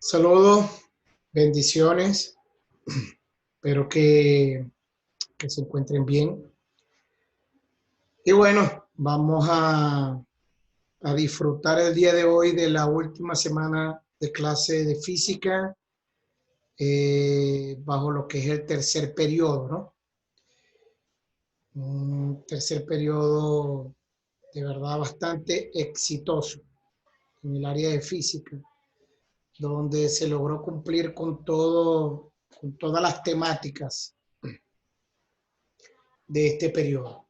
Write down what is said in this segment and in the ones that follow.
Saludos, bendiciones, espero que se encuentren bien. Y bueno, vamos a disfrutar el día de hoy de la última semana de clase de física bajo lo que es el tercer periodo, ¿no? Un tercer periodo de verdad bastante exitoso en el área de física, donde se logró cumplir con todas las temáticas de este periodo.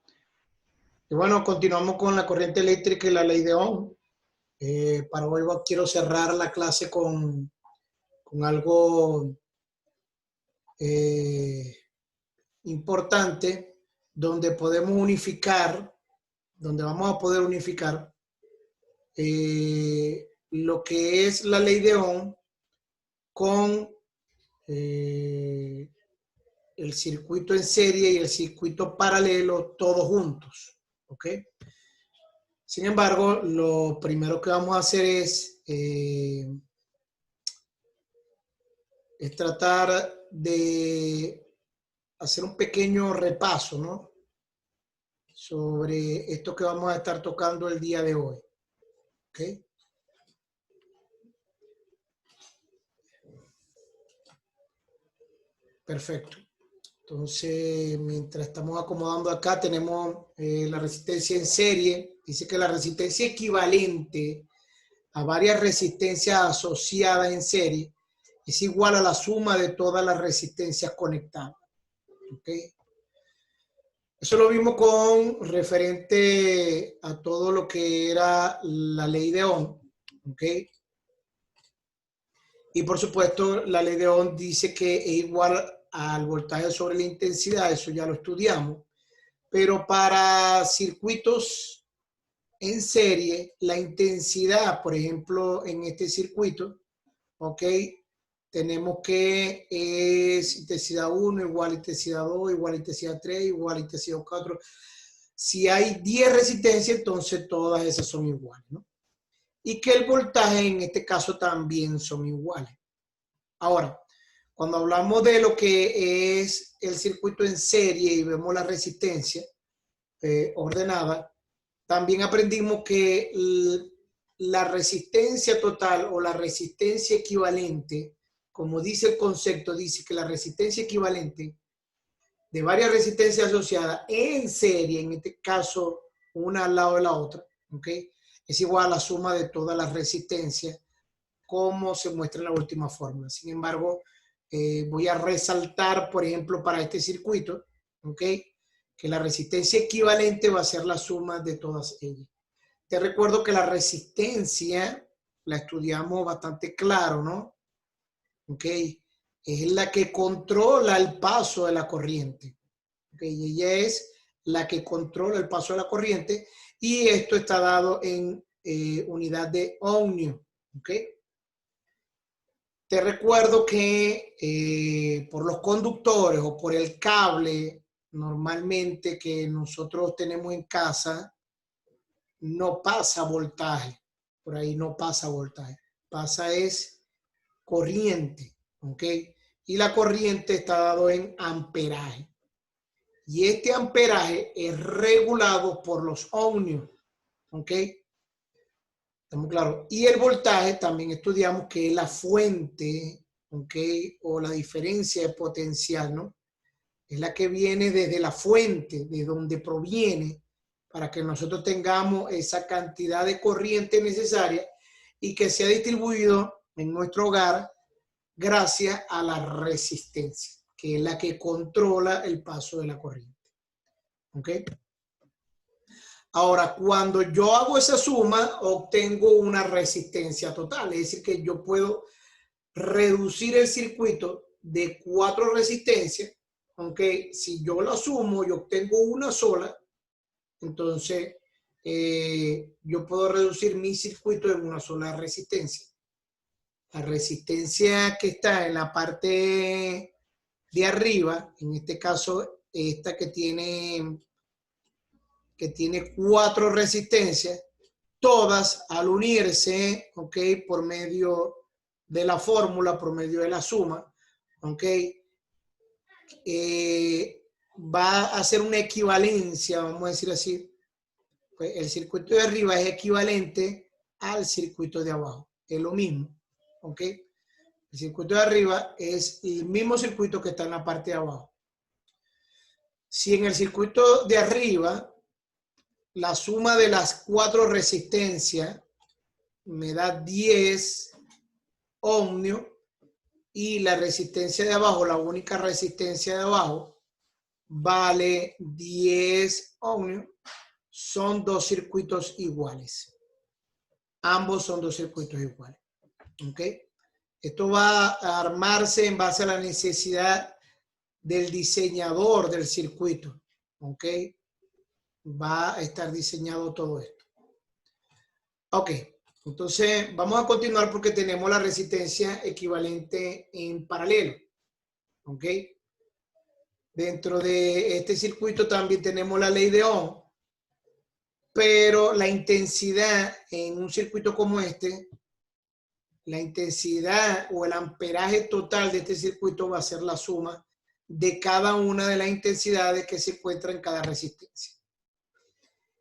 Y bueno, continuamos con la corriente eléctrica y la ley de Ohm. Para hoy quiero cerrar la clase con algo eh, importante, donde podemos unificar, donde vamos a poder unificar lo que es la ley de Ohm con el circuito en serie y el circuito paralelo, todos juntos. ¿Ok? Sin embargo, lo primero que vamos a hacer es tratar de hacer un pequeño repaso, ¿no? Sobre esto que vamos a estar tocando el día de hoy. ¿Ok? Perfecto. Entonces, mientras estamos acomodando acá, tenemos la resistencia en serie. Dice que la resistencia equivalente a varias resistencias asociadas en serie es igual a la suma de todas las resistencias conectadas. ¿Ok? Eso lo vimos con referente a todo lo que era la ley de Ohm. ¿Ok? Y por supuesto, la ley de Ohm dice que es igual al voltaje sobre la intensidad, eso ya lo estudiamos. Pero para circuitos en serie, la intensidad, por ejemplo, en este circuito, ¿ok? Tenemos que es intensidad 1 igual a intensidad 2, igual a intensidad 3, igual a intensidad 4. Si hay 10 resistencias, entonces todas esas son iguales, ¿no? Y que el voltaje en este caso también son iguales. Ahora, cuando hablamos de lo que es el circuito en serie y vemos la resistencia ordenada, también aprendimos que la resistencia total o la resistencia equivalente, como dice el concepto, dice que la resistencia equivalente de varias resistencias asociadas en serie, en este caso una al lado de la otra, ¿ok? Es igual a la suma de todas las resistencias, como se muestra en la última fórmula. Sin embargo, voy a resaltar, por ejemplo, para este circuito, ¿ok? Que la resistencia equivalente va a ser la suma de todas ellas. Te recuerdo que la resistencia la estudiamos bastante claro, ¿no? ¿Ok? Es la que controla el paso de la corriente. ¿Ok? Y ella es la que controla el paso de la corriente y esto está dado en unidad de ohmio. ¿Ok? Te recuerdo que por los conductores o por el cable normalmente que nosotros tenemos en casa, no pasa voltaje, por ahí no pasa voltaje, pasa es corriente, ¿ok? Y la corriente está dado en amperaje. Y este amperaje es regulado por los ohmios, ¿ok? ¿Estamos claros? Y el voltaje también estudiamos que es la fuente, ¿ok? O la diferencia de potencial, ¿no? Es la que viene desde la fuente, de donde proviene, para que nosotros tengamos esa cantidad de corriente necesaria y que sea distribuido en nuestro hogar gracias a la resistencia, que es la que controla el paso de la corriente. ¿Ok? Ahora, cuando yo hago esa suma, obtengo una resistencia total, es decir, que yo puedo reducir el circuito de 4 resistencias, aunque si yo la sumo y obtengo una sola, entonces yo puedo reducir mi circuito en una sola resistencia. La resistencia que está en la parte de arriba, en este caso esta que tiene 4 resistencias, todas al unirse, ¿ok? Por medio de la fórmula por medio de la suma, ¿ok? Va a hacer una equivalencia, vamos a decir así. Pues el circuito de arriba es equivalente al circuito de abajo. Es lo mismo, ¿ok? El circuito de arriba es el mismo circuito que está en la parte de abajo. Si en el circuito de arriba la suma de las 4 resistencias me da 10 ohmios y la resistencia de abajo, la única resistencia de abajo, vale 10 ohmios, son 2 circuitos iguales. Ambos son 2 circuitos iguales. ¿Ok? Esto va a armarse en base a la necesidad del diseñador del circuito. ¿Ok? Va a estar diseñado todo esto. Ok. Entonces, vamos a continuar porque tenemos la resistencia equivalente en paralelo. ¿Ok? Dentro de este circuito también tenemos la ley de Ohm, pero la intensidad en un circuito como este, la intensidad o el amperaje total de este circuito va a ser la suma de cada una de las intensidades que se encuentran en cada resistencia.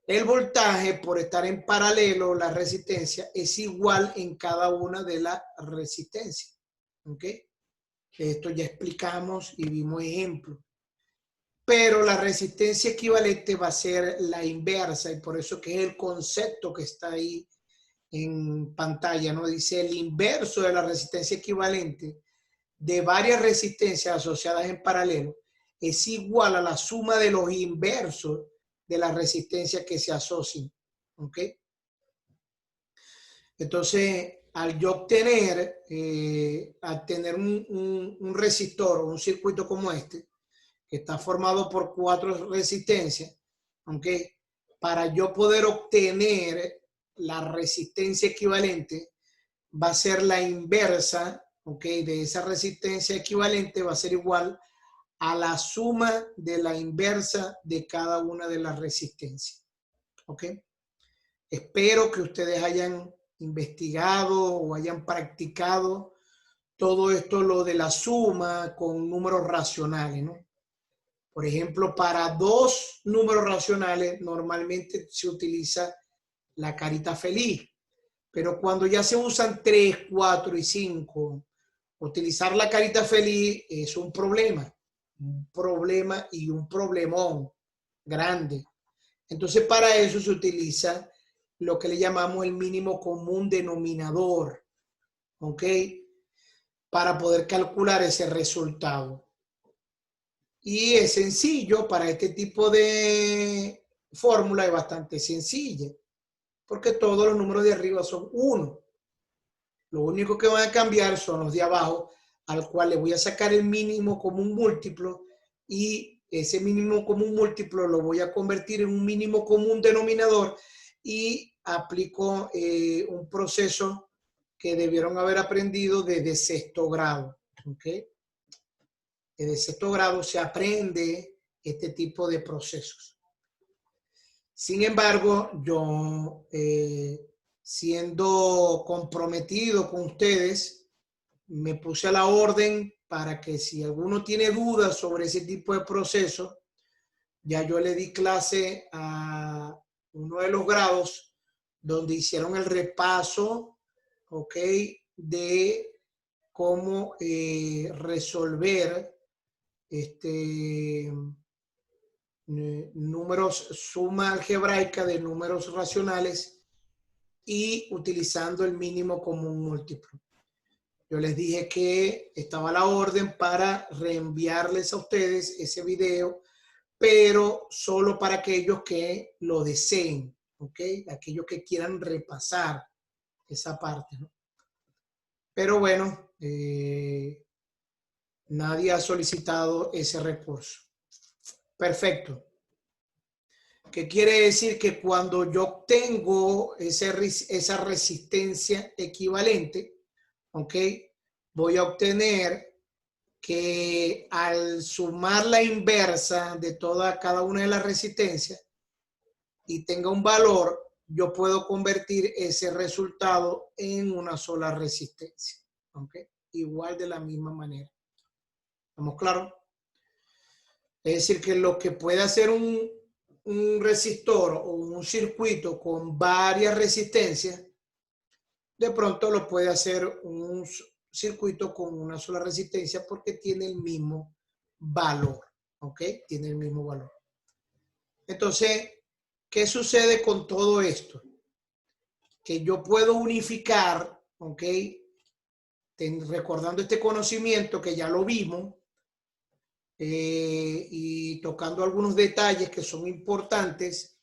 El voltaje, por estar en paralelo, la resistencia es igual en cada una de las resistencias. ¿Ok? Esto ya explicamos y vimos ejemplos. Pero la resistencia equivalente va a ser la inversa y por eso que es el concepto que está ahí en pantalla, ¿no? Dice el inverso de la resistencia equivalente de varias resistencias asociadas en paralelo es igual a la suma de los inversos de las resistencias que se asocian. ¿Ok? Entonces, al yo obtener, un resistor o un circuito como este, que está formado por 4 resistencias, ¿ok? Para yo poder obtener la resistencia equivalente, va a ser la inversa, ¿ok? De esa resistencia equivalente va a ser igual a la suma de la inversa de cada una de las resistencias, ¿ok? Espero que ustedes hayan investigado o hayan practicado todo esto, lo de la suma con números racionales, ¿no? Por ejemplo, para 2 números racionales normalmente se utiliza la carita feliz, pero cuando ya se usan 3, 4 y 5, utilizar la carita feliz es un problema y un problemón grande. Entonces, para eso se utiliza lo que le llamamos el mínimo común denominador, ¿ok? Para poder calcular ese resultado. Y es sencillo, para este tipo de fórmula es bastante sencilla, porque todos los números de arriba son 1. Lo único que van a cambiar son los de abajo, al cual le voy a sacar el mínimo común múltiplo y ese mínimo común múltiplo lo voy a convertir en un mínimo común denominador y aplico un proceso que debieron haber aprendido desde 6º grado. ¿Ok? Desde 6º grado se aprende este tipo de procesos. Sin embargo, yo, siendo comprometido con ustedes, me puse a la orden para que si alguno tiene dudas sobre ese tipo de proceso, ya yo le di clase a uno de los grados donde hicieron el repaso, ¿ok? De cómo resolver números, suma algebraica de números racionales y utilizando el mínimo común múltiplo. Yo les dije que estaba a la orden para reenviarles a ustedes ese video, pero solo para aquellos que lo deseen, ¿ok? Aquellos que quieran repasar esa parte, ¿no? Pero bueno, nadie ha solicitado ese recurso. Perfecto. ¿Qué quiere decir? Que cuando yo obtengo esa resistencia equivalente, ¿ok? Voy a obtener que al sumar la inversa de cada una de las resistencias y tenga un valor, yo puedo convertir ese resultado en una sola resistencia. ¿ok? Igual de la misma manera. ¿Estamos claros? Es decir, que lo que puede hacer un resistor o un circuito con varias resistencias, de pronto lo puede hacer un circuito con una sola resistencia porque tiene el mismo valor, ¿ok? Tiene el mismo valor. Entonces, ¿qué sucede con todo esto? Que yo puedo unificar, ¿ok? Recordando este conocimiento que ya lo vimos y tocando algunos detalles que son importantes,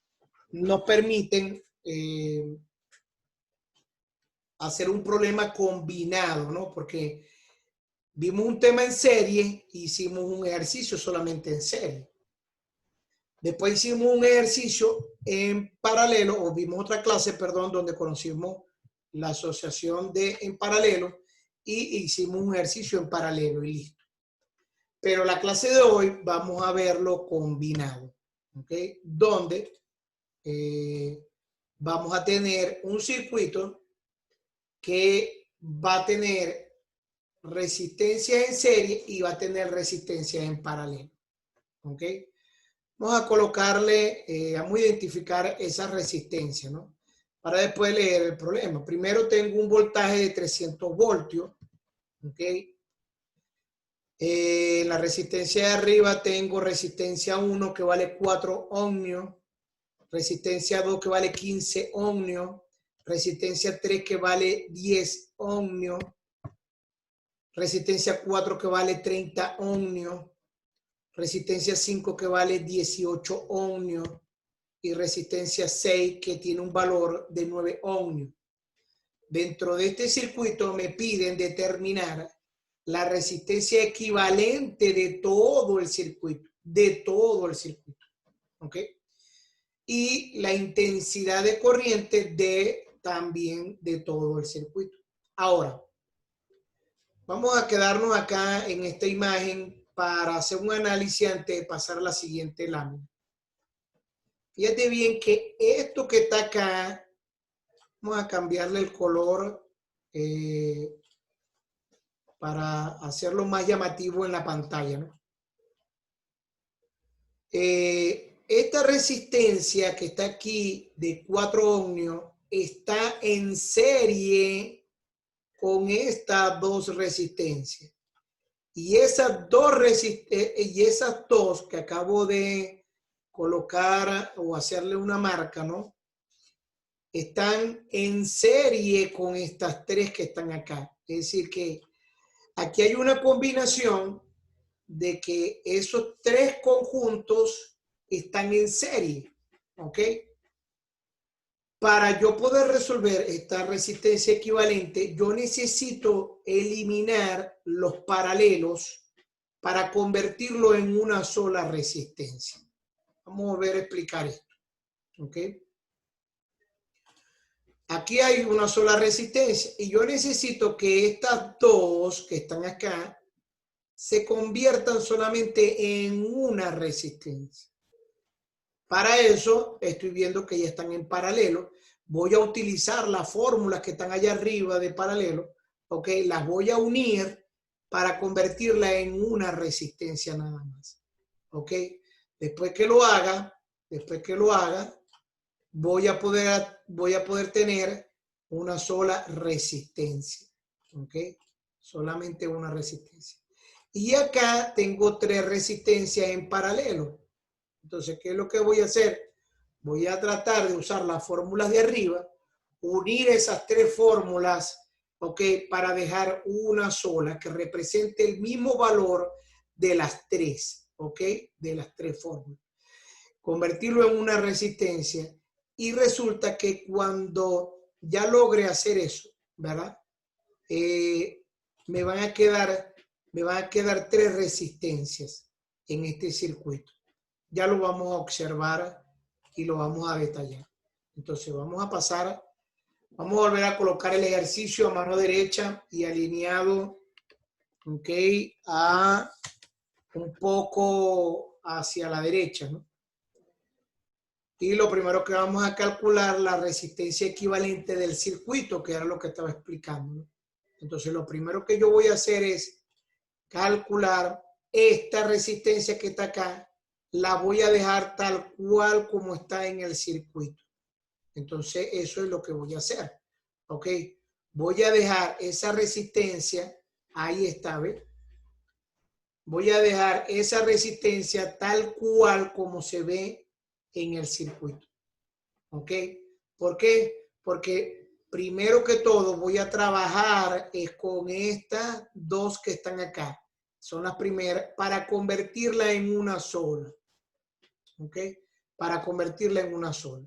nos permiten hacer un problema combinado, ¿no? Porque vimos un tema en serie, hicimos un ejercicio solamente en serie. Después hicimos un ejercicio en paralelo, o vimos otra clase, perdón, donde conocimos la asociación en paralelo y hicimos un ejercicio en paralelo y listo. Pero la clase de hoy vamos a verlo combinado, ¿ok? Donde vamos a tener un circuito que va a tener resistencia en serie y va a tener resistencia en paralelo, ¿ok? Vamos a colocarle, vamos a identificar esa resistencia, ¿no? Para después leer el problema. Primero tengo un voltaje de 300 voltios, ¿ok? En la resistencia de arriba tengo resistencia 1 que vale 4 ohmios, resistencia 2 que vale 15 ohmios, resistencia 3 que vale 10 ohmios, resistencia 4 que vale 30 ohmios, resistencia 5 que vale 18 ohmios y resistencia 6 que tiene un valor de 9 ohmios. Dentro de este circuito me piden determinar la resistencia equivalente de todo el circuito, ¿ok? Y la intensidad de corriente también de todo el circuito. Ahora, vamos a quedarnos acá en esta imagen para hacer un análisis antes de pasar a la siguiente lámina. Fíjate bien que esto que está acá, vamos a cambiarle el color para hacerlo más llamativo en la pantalla, ¿no? Esta resistencia que está aquí de 4 ohmios está en serie con estas dos resistencias. Y esas dos que acabo de colocar o hacerle una marca, ¿no? Están en serie con estas tres que están acá. Es decir, que aquí hay una combinación de que esos tres conjuntos están en serie, ¿ok? Para yo poder resolver esta resistencia equivalente, yo necesito eliminar los paralelos para convertirlo en una sola resistencia. Vamos a ver explicar esto, ¿ok? Aquí hay una sola resistencia y yo necesito que estas dos que están acá se conviertan solamente en una resistencia. Para eso estoy viendo que ya están en paralelo. Voy a utilizar las fórmulas que están allá arriba de paralelo, ¿ok? Las voy a unir para convertirla en una resistencia nada más, ¿ok? Después que lo haga, voy a poder tener una sola resistencia, ¿ok? Solamente una resistencia. Y acá tengo tres resistencias en paralelo. Entonces, ¿qué es lo que voy a hacer? Voy a tratar de usar las fórmulas de arriba, unir esas tres fórmulas, ¿ok? Para dejar una sola que represente el mismo valor de las tres, ¿ok? De las tres fórmulas. Convertirlo en una resistencia. Y resulta que cuando ya logre hacer eso, ¿verdad? Me van a quedar tres resistencias en este circuito. Ya lo vamos a observar y lo vamos a detallar. Entonces vamos a pasar, vamos a volver a colocar el ejercicio a mano derecha y alineado, ok, a un poco hacia la derecha, ¿no? Y lo primero que vamos a calcular la resistencia equivalente del circuito, que era lo que estaba explicando, ¿no? Entonces, lo primero que yo voy a hacer es calcular esta resistencia que está acá, la voy a dejar tal cual como está en el circuito. Entonces, eso es lo que voy a hacer. ¿Ok? Voy a dejar esa resistencia, ahí está, ¿ves? Voy a dejar esa resistencia tal cual como se ve en el circuito. ¿Ok? ¿Por qué? Porque primero que todo voy a trabajar con estas dos que están acá. Son las primeras para convertirla en una sola. ¿Ok? Para convertirla en una sola.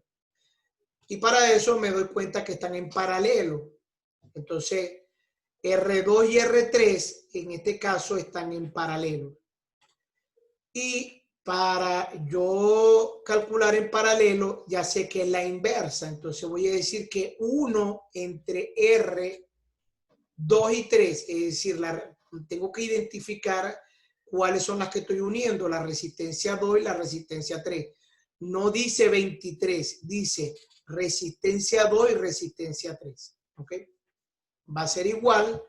Y para eso me doy cuenta que están en paralelo. Entonces, R2 y R3 en este caso están en paralelo. Y para yo calcular en paralelo, ya sé que es la inversa. Entonces voy a decir que 1 entre R2 y 3, es decir, tengo que identificar cuáles son las que estoy uniendo, la resistencia 2 y la resistencia 3. No dice 23, dice resistencia 2 y resistencia 3. ¿Ok? Va a ser igual.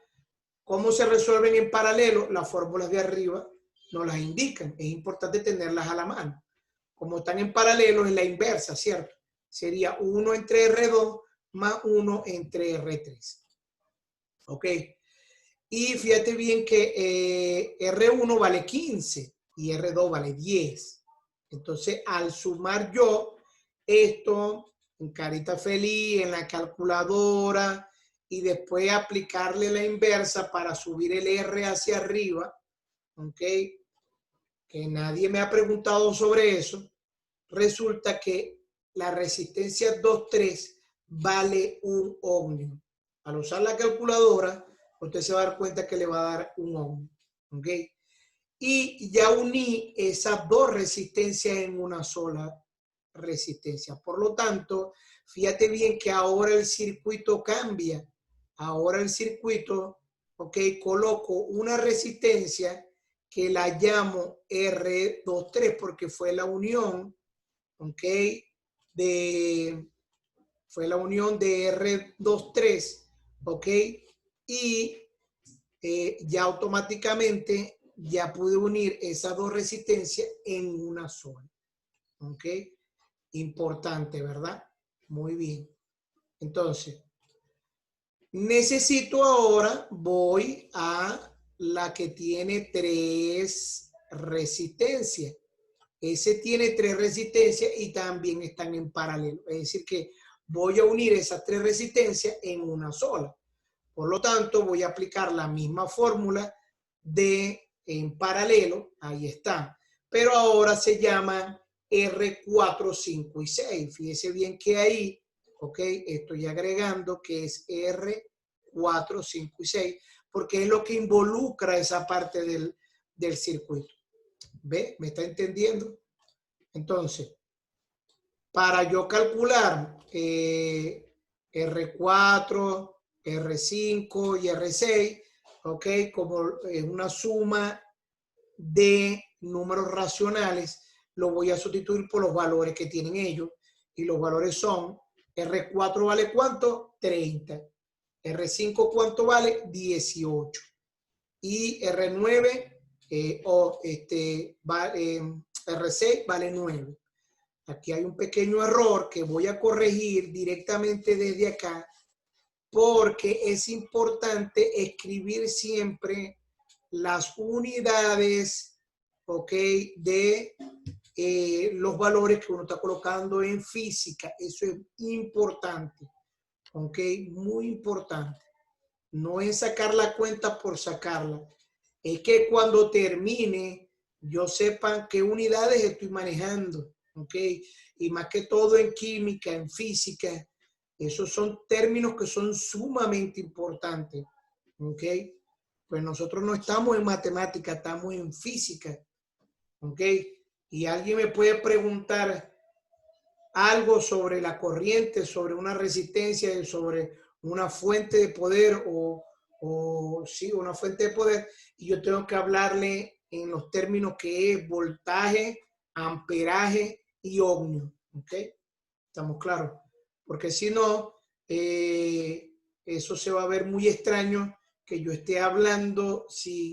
¿Cómo se resuelven en paralelo? Las fórmulas de arriba nos las indican. Es importante tenerlas a la mano. Como están en paralelo, es la inversa, ¿cierto? Sería 1 entre R2 más 1 entre R3. ¿Ok? Y fíjate bien que R1 vale 15 y R2 vale 10. Entonces, al sumar yo esto en carita feliz, en la calculadora, y después aplicarle la inversa para subir el R hacia arriba, ¿ok? Que nadie me ha preguntado sobre eso. Resulta que la resistencia 2,3 vale un ohmio. Al usar la calculadora, usted se va a dar cuenta que le va a dar un ohmio, ¿ok? Y ya uní esas dos resistencias en una sola resistencia. Por lo tanto, fíjate bien que ahora el circuito cambia. Ahora el circuito, ok, coloco una resistencia que la llamo R23 porque fue la unión, ok, fue la unión de R23, ok, y ya automáticamente ya pude unir esas dos resistencias en una sola, ok. Importante, ¿verdad? Muy bien. Entonces, necesito ahora, voy a la que tiene 3 resistencias. Ese tiene 3 resistencias y también están en paralelo. Es decir que voy a unir esas 3 resistencias en una sola. Por lo tanto, voy a aplicar la misma fórmula de en paralelo. Ahí está. Pero ahora se llama R4, 5 y 6. Fíjese bien que ahí, ok, estoy agregando que es R4, 5 y 6, porque es lo que involucra esa parte del circuito. ¿Ve? ¿Me está entendiendo? Entonces, para yo calcular R4, R5 y R6, ok, como es una suma de números racionales, lo voy a sustituir por los valores que tienen ellos. Y los valores son, R4 vale ¿cuánto? 30. R5 ¿cuánto vale? 18. Y R9 R6 vale 9. Aquí hay un pequeño error que voy a corregir directamente desde acá, porque es importante escribir siempre las unidades, ¿ok? De los valores que uno está colocando en física. Eso es importante, ¿ok? Muy importante. No es sacar la cuenta por sacarla. Es que cuando termine, yo sepa qué unidades estoy manejando, ¿ok? Y más que todo en química, en física, esos son términos que son sumamente importantes, ¿ok? Pues nosotros no estamos en matemática, estamos en física, ¿ok? Y alguien me puede preguntar algo sobre la corriente, sobre una resistencia, sobre una fuente de poder o sí, una fuente de poder, y yo tengo que hablarle en los términos que es voltaje, amperaje y ohmio, ¿ok? ¿Estamos claros? Porque si no, eso se va a ver muy extraño que yo esté hablando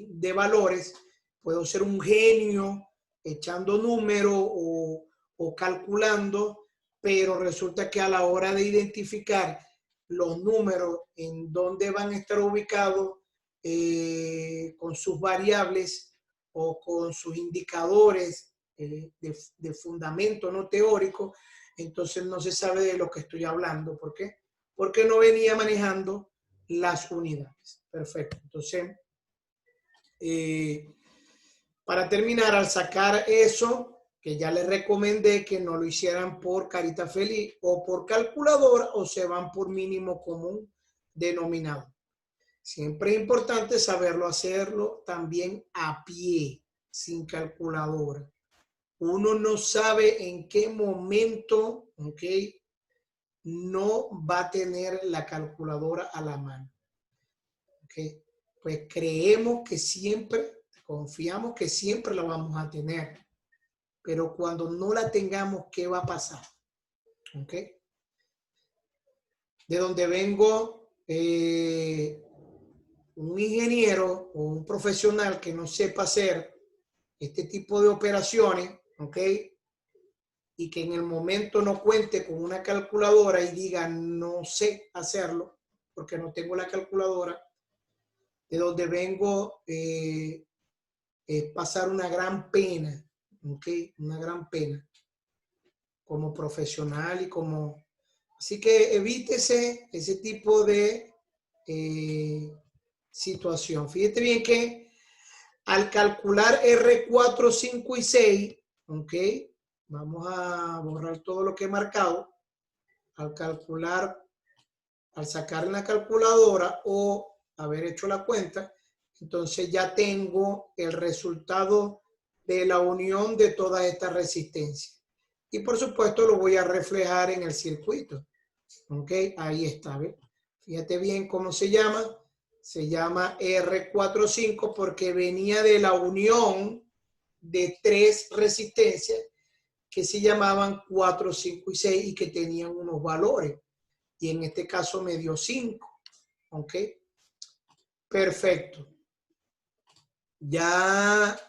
de valores, puedo ser un genio echando números o calculando, pero resulta que a la hora de identificar los números en dónde van a estar ubicados con sus variables o con sus indicadores de fundamento no teórico, entonces no se sabe de lo que estoy hablando. ¿Por qué? Porque no venía manejando las unidades. Perfecto. Entonces, para terminar, al sacar eso, que ya les recomendé que no lo hicieran por carita feliz o por calculadora, o se van por mínimo común denominador. Siempre es importante saberlo hacerlo también a pie, sin calculadora. Uno no sabe en qué momento, ¿ok?, no va a tener la calculadora a la mano. ¿Ok? Pues creemos que siempre, confiamos que siempre la vamos a tener. Pero cuando no la tengamos, ¿qué va a pasar? ¿Ok? De donde vengo, un ingeniero o un profesional que no sepa hacer este tipo de operaciones, ¿ok?, y que en el momento no cuente con una calculadora y diga no sé hacerlo porque no tengo la calculadora, de donde vengo es pasar una gran pena, ¿ok? Una gran pena como profesional y como... Así que evítese ese tipo de situación. Fíjate bien que al calcular R4, 5 y 6, ¿ok? Vamos a borrar todo lo que he marcado. Al calcular, al sacar en la calculadora o haber hecho la cuenta, entonces ya tengo el resultado de la unión de todas estas resistencias. Y por supuesto lo voy a reflejar en el circuito. ¿Ok? Ahí está, ¿ves? Fíjate bien cómo se llama. Se llama R45 porque venía de la unión de 3 resistencias que se llamaban 4, 5 y 6 y que tenían unos valores. Y en este caso me dio 5. ¿Ok? Perfecto. Ya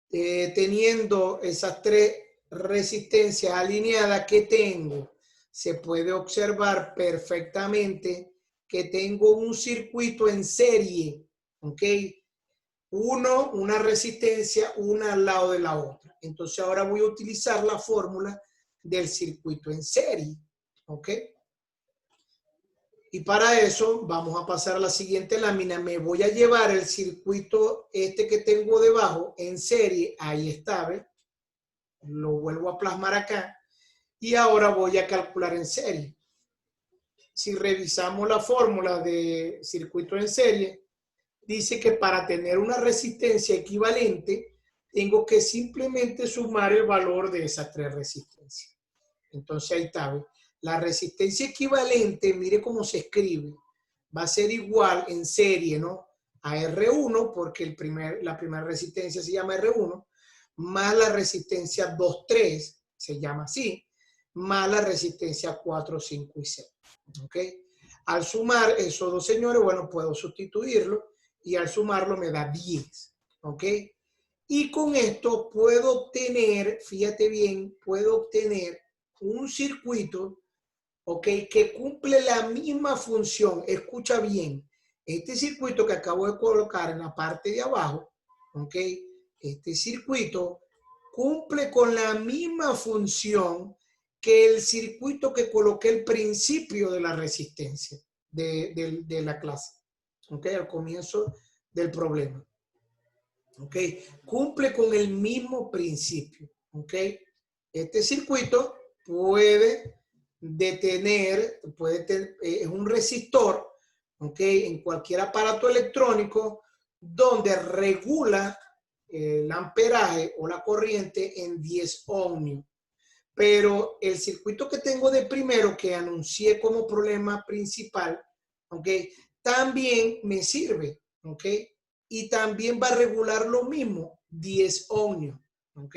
teniendo esas 3 resistencias alineadas que tengo, se puede observar perfectamente que tengo un circuito en serie, ¿ok? Una resistencia, una al lado de la otra. Entonces ahora voy a utilizar la fórmula del circuito en serie, ¿ok? Y para eso vamos a pasar a la siguiente lámina. Me voy a llevar el circuito este que tengo debajo en serie. Ahí está, ¿ves? Lo vuelvo a plasmar acá. Y ahora voy a calcular en serie. Si revisamos la fórmula de circuito en serie, dice que para tener una resistencia equivalente, tengo que simplemente sumar el valor de esas 3 resistencias. Entonces ahí está, ¿ves? La resistencia equivalente, mire cómo se escribe, va a ser igual en serie, ¿no?, a R1, porque la primera resistencia se llama R1, más la resistencia 2, 3, se llama así, más la resistencia 4, 5 y 6. ¿Ok? Al sumar esos dos señores, bueno, puedo sustituirlo y al sumarlo me da 10. ¿Ok? Y con esto puedo obtener, fíjate bien, puedo obtener un circuito, ¿ok?, que cumple la misma función. Escucha bien, este circuito que acabo de colocar en la parte de abajo, ¿ok?, este circuito cumple con la misma función que el circuito que coloqué al principio de la resistencia de la clase, ¿ok?, al comienzo del problema. ¿Ok? Cumple con el mismo principio. ¿Ok? Este circuito puede detener, es un resistor, ¿ok?, en cualquier aparato electrónico donde regula el amperaje o la corriente en 10 ohmios. Pero el circuito que tengo de primero, que anuncié como problema principal, ¿ok?, también me sirve, ¿ok?, y también va a regular lo mismo, 10 ohmios, ¿ok?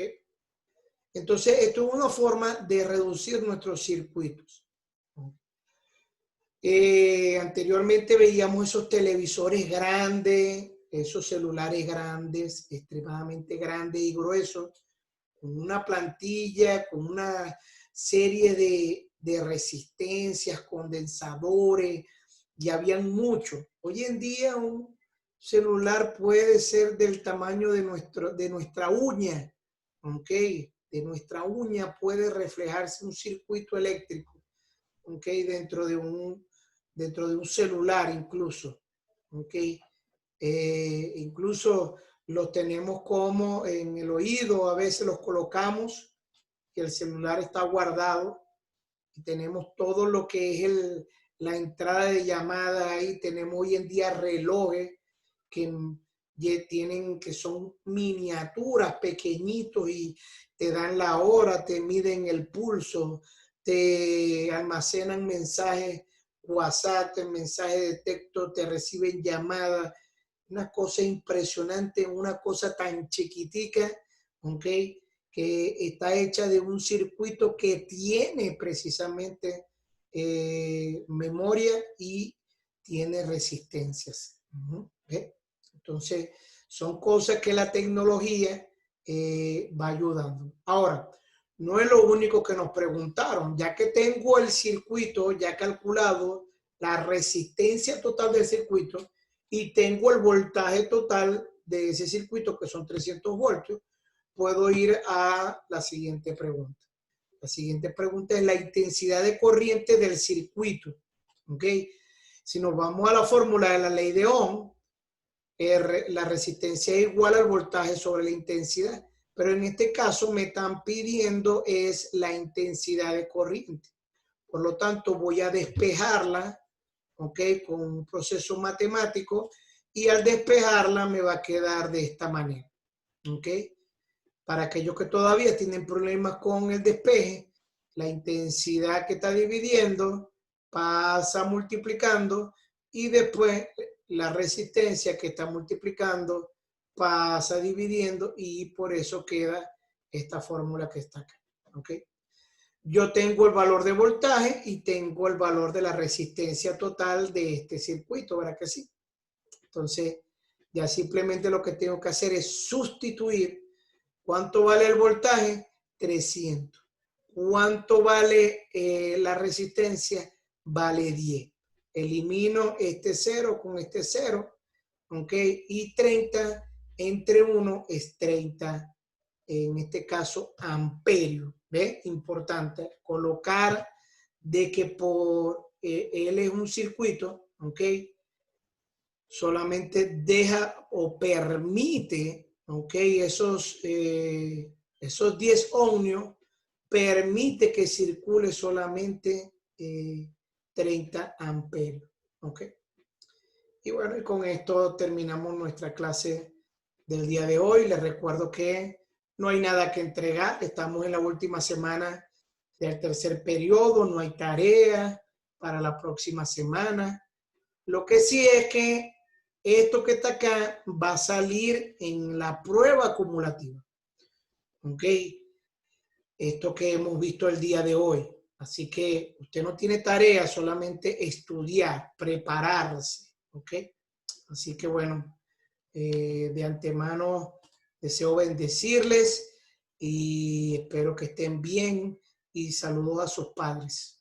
Entonces, esto es una forma de reducir nuestros circuitos. Anteriormente veíamos esos televisores grandes, esos celulares grandes, extremadamente grandes y gruesos, con una plantilla, con una serie de resistencias, condensadores, y habían muchos. Hoy en día un celular puede ser del tamaño de nuestra uña, ¿ok? De nuestra uña puede reflejarse un circuito eléctrico, ¿ok? Dentro de un celular incluso, ¿ok? Incluso los tenemos como en el oído, a veces los colocamos, que el celular está guardado y tenemos todo lo que es la entrada de llamada ahí. Tenemos hoy en día relojes que que son miniaturas, pequeñitos, y te dan la hora, te miden el pulso, te almacenan mensajes WhatsApp, mensajes de texto, te reciben llamadas. Una cosa impresionante, una cosa tan chiquitica, ¿ok? Que está hecha de un circuito que tiene precisamente memoria y tiene resistencias. ¿Ve? Entonces, son cosas que la tecnología va ayudando. Ahora, no es lo único que nos preguntaron. Ya que tengo el circuito ya calculado, la resistencia total del circuito, y tengo el voltaje total de ese circuito, que son 300 voltios, puedo ir a la siguiente pregunta. La siguiente pregunta es la intensidad de corriente del circuito. ¿Ok? Si nos vamos a la fórmula de la ley de Ohm, la resistencia es igual al voltaje sobre la intensidad. Pero en este caso me están pidiendo es la intensidad de corriente. Por lo tanto, voy a despejarla, ¿ok? Con un proceso matemático, y al despejarla me va a quedar de esta manera, ¿ok? Para aquellos que todavía tienen problemas con el despeje, la intensidad que está dividiendo pasa multiplicando, y después la resistencia que está multiplicando pasa dividiendo, y por eso queda esta fórmula que está acá, ¿ok? Yo tengo el valor de voltaje y tengo el valor de la resistencia total de este circuito, ¿verdad que sí? Entonces, ya simplemente lo que tengo que hacer es sustituir. ¿Cuánto vale el voltaje? 300. ¿Cuánto vale la resistencia? Vale 10. Elimino este 0 con este 0, ¿ok? Y 30 entre 1 es 30, en este caso, amperio. ¿Ve? Importante colocar de que por él es un circuito, ¿ok? Solamente deja o permite, ¿ok? Esos 10 ohmios permite que circule solamente 30 amperios, ¿ok? Y bueno, y con esto terminamos nuestra clase del día de hoy. Les recuerdo que no hay nada que entregar. Estamos en la última semana del tercer periodo. No hay tarea para la próxima semana. Lo que sí es que esto que está acá va a salir en la prueba acumulativa. ¿Ok? Esto que hemos visto el día de hoy. Así que usted no tiene tarea, solamente estudiar, prepararse. ¿Ok? Así que bueno, de antemano deseo bendecirles y espero que estén bien, y saludos a sus padres.